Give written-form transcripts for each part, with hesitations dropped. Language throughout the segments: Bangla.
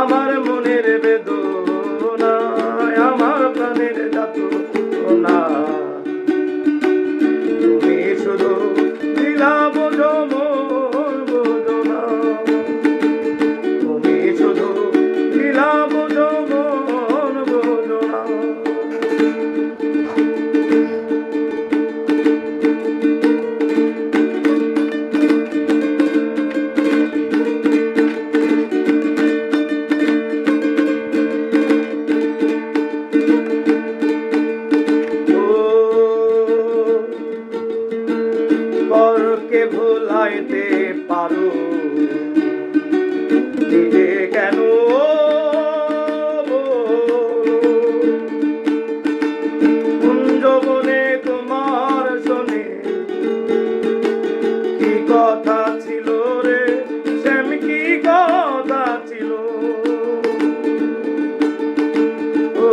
আমার মনের বেদনা, আমার প্রাণের যাতনা, তুমি শুধু দিলা বোঝো মন বোঝো না, তুমি শুধু দিলা বোঝো মন বোঝো না। পরকে ভুলাইতে পারো, নিজে কেন কুঞ্জবনে তোমার শোনে কি কথা ছিল রে শ্যাম, কি কথা ছিল। ও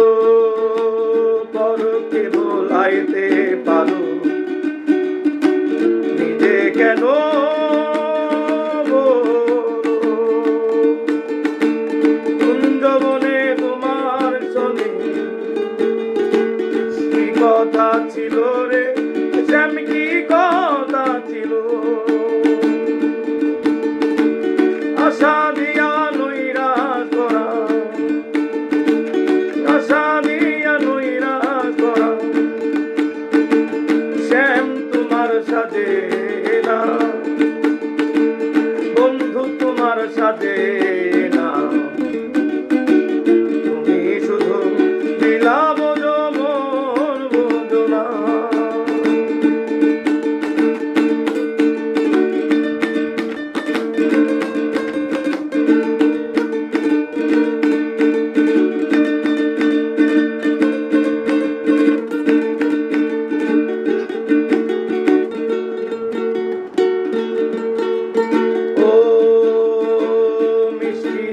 পরকে ভুলাইতে পারো, কেন কুঞ্জবনে তোমার শোনে কি কথা ছিল রে শ্যাম, কি কথা ছিল। আশা দিয়া নৈরাশ করা, আশা দিয়া নৈরাশ করা, শ্যাম তোমার সাজে না, বন্ধু তোমার সাথে না, তুমি শুধু দিলা বোঝো মন বোঝো না।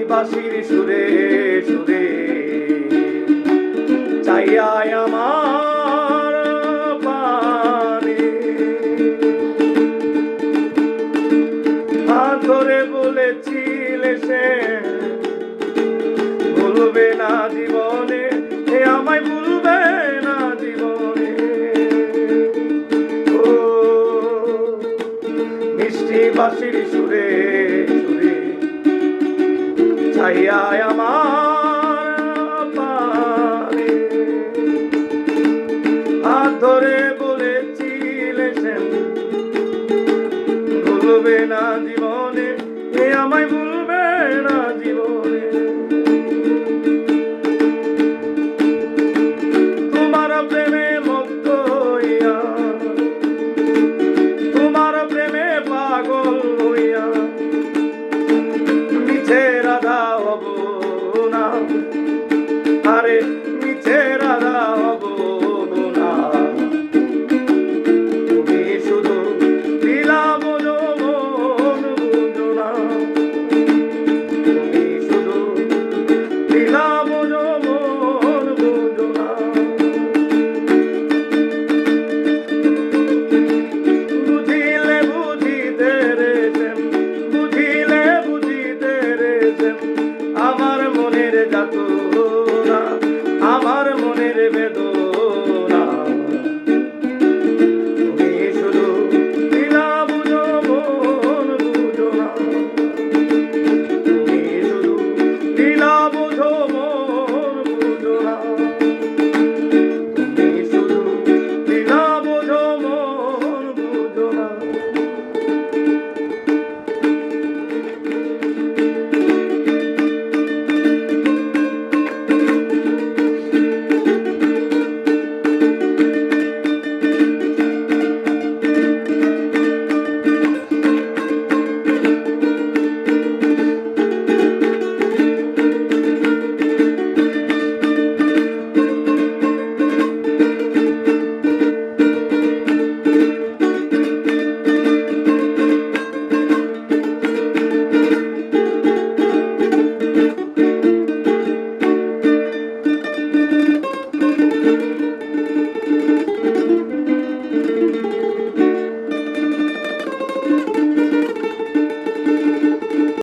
বাঁশির সুরে সুরে চাইয়ায় আমার পানে, হাত ধরে বলেছিলে সে ভুলবে না জীবনে, এ আমায় ভুলবে না জীবনে। ও মিষ্টি বাঁশির সুরে সুরে চাইয়ায় আমার পানে, হাত ধরে বলেছিলে সে ভুলবে না জীবনে, এ আমায় ভুলবে না জীবনে। তোমার প্রেমে মুগ্ধ হইয়া, তোমার প্রেমে পাগল হইয়া